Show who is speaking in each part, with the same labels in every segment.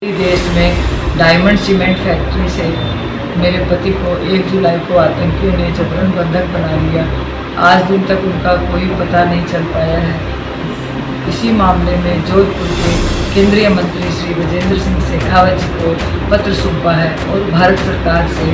Speaker 1: देश में diamond cement factory से मेरे पति को 1 जुलाई को आतंकियों ने जबरन बंधक बना लिया। आज दिन तक उनका कोई पता नहीं चल पाया है। इसी मामले में जोधपुर के केंद्रीय मंत्री श्री गजेंद्र सिंह शेखावत जी को पत्र सौंपा है और भारत सरकार से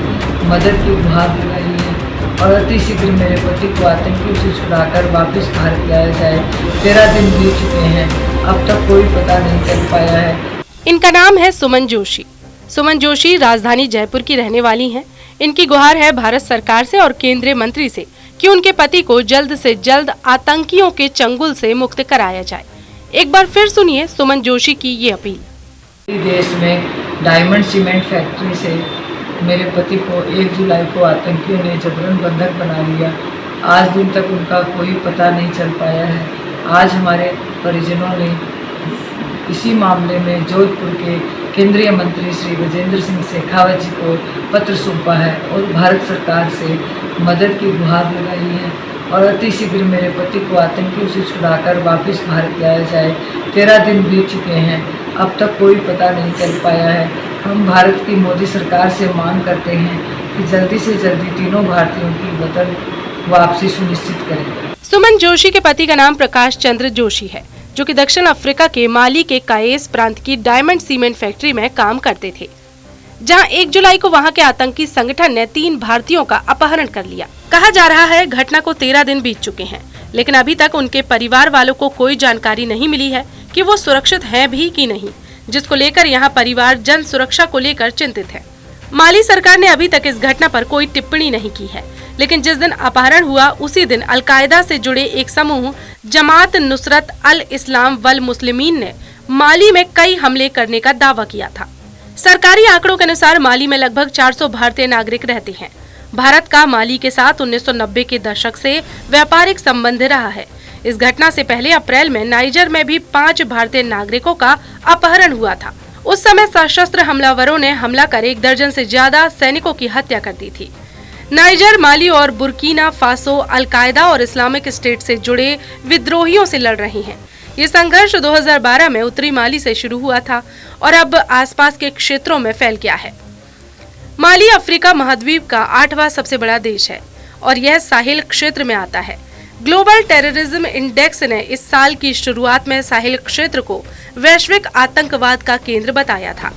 Speaker 1: मदद की गुहार लगाई है और अतिशीघ्र मेरे पति को आतंकियों से छुड़ाकर वापस भारत लाया जाए। 13 दिन बीत चुके हैं, अब तक कोई पता नहीं चल पाया है।
Speaker 2: इनका नाम है सुमन जोशी। सुमन जोशी राजधानी जयपुर की रहने वाली हैं। इनकी गुहार है भारत सरकार से और केंद्रीय मंत्री से कि उनके पति को जल्द से जल्द आतंकियों के चंगुल से मुक्त कराया जाए। एक बार फिर सुनिए सुमन जोशी की ये अपील।
Speaker 1: देश में डायमंड सीमेंट फैक्ट्री से मेरे पति को 1 जुलाई को आतंकियों ने जबरन बंधक बना लिया। आज दिन तक उनका कोई पता नहीं चल पाया है। आज हमारे परिजनों ने इसी मामले में जोधपुर के केंद्रीय मंत्री श्री गजेंद्र सिंह शेखावत जी को पत्र सौंपा है और भारत सरकार से मदद की गुहार लगाई है और अतिशीघ्र मेरे पति को आतंकियों से छुड़ाकर वापस भारत लाया जाए। 13 दिन बीत चुके हैं, अब तक कोई पता नहीं चल पाया है। हम भारत की मोदी सरकार से मांग करते हैं कि जल्दी से जल्दी तीनों भारतीयों की वतन वापसी सुनिश्चित करें।
Speaker 2: सुमन जोशी के पति का नाम प्रकाश चंद्र जोशी है, जो कि दक्षिण अफ्रीका के माली के कायस प्रांत की डायमंड सीमेंट फैक्ट्री में काम करते थे, जहां 1 जुलाई को वहां के आतंकी संगठन ने 3 भारतीयों का अपहरण कर लिया। कहा जा रहा है घटना को 13 दिन बीत चुके हैं, लेकिन अभी तक उनके परिवार वालों को कोई जानकारी नहीं मिली है कि वो सुरक्षित हैं भी कि नहीं, जिसको लेकर यहाँ परिवार जन सुरक्षा को लेकर चिंतित है। माली सरकार ने अभी तक इस घटना पर कोई टिप्पणी नहीं की है, लेकिन जिस दिन अपहरण हुआ उसी दिन अलकायदा से जुड़े एक समूह जमात नुसरत अल इस्लाम वल मुस्लिमीन ने माली में कई हमले करने का दावा किया था। सरकारी आंकड़ों के अनुसार माली में लगभग 400 भारतीय नागरिक रहते हैं। भारत का माली के साथ 1990 के दशक से व्यापारिक संबंध रहा है। इस घटना से पहले अप्रैल में नाइजर में भी 5 भारतीय नागरिकों का अपहरण हुआ था। उस समय सशस्त्र हमलावरों ने हमला कर 1 दर्जन से ज्यादा सैनिकों की हत्या कर दी थी। नाइजर, माली और बुर्किना फासो अलकायदा और इस्लामिक स्टेट से जुड़े विद्रोहियों से लड़ रही हैं। ये संघर्ष 2012 में उत्तरी माली से शुरू हुआ था और अब आसपास के क्षेत्रों में फैल गया है। माली अफ्रीका महाद्वीप का 8वां सबसे बड़ा देश है और यह साहिल क्षेत्र में आता है। ग्लोबल टेररिज्म इंडेक्स ने इस साल की शुरुआत में साहिल क्षेत्र को वैश्विक आतंकवाद का केंद्र बताया था।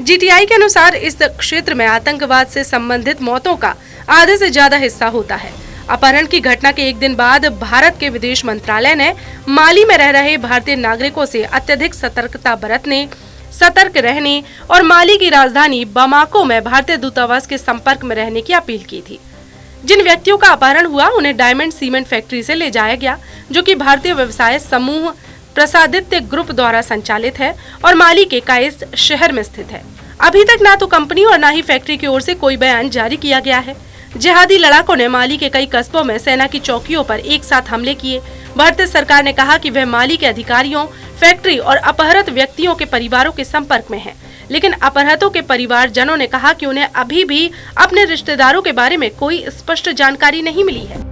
Speaker 2: GTI के अनुसार इस क्षेत्र में आतंकवाद से संबंधित मौतों का आधे से ज्यादा हिस्सा होता है। अपहरण की घटना के 1 दिन बाद भारत के विदेश मंत्रालय ने माली में रह रहे भारतीय नागरिकों से अत्यधिक सतर्कता बरतने, सतर्क रहने और माली की राजधानी बमाको में भारतीय दूतावास के संपर्क में रहने की अपील की थी। जिन व्यक्तियों का अपहरण हुआ उन्हें डायमंड सीमेंट फैक्ट्री से ले जाया गया, जो कि भारतीय व्यवसाय समूह प्रसादित्य ग्रुप द्वारा संचालित है और माली के कायस शहर में स्थित है। अभी तक ना तो कंपनी और ना ही फैक्ट्री की ओर से कोई बयान जारी किया गया है। जिहादी लड़ाकों ने माली के कई कस्बों में सेना की चौकियों पर एक साथ हमले किए। भारतीय सरकार ने कहा कि वह माली के अधिकारियों, फैक्ट्री और अपहृत व्यक्तियों के परिवारों के संपर्क में है, लेकिन अपहृतों के परिवारजनों ने कहा कि उन्हें अभी भी अपने रिश्तेदारों के बारे में कोई स्पष्ट जानकारी नहीं मिली है।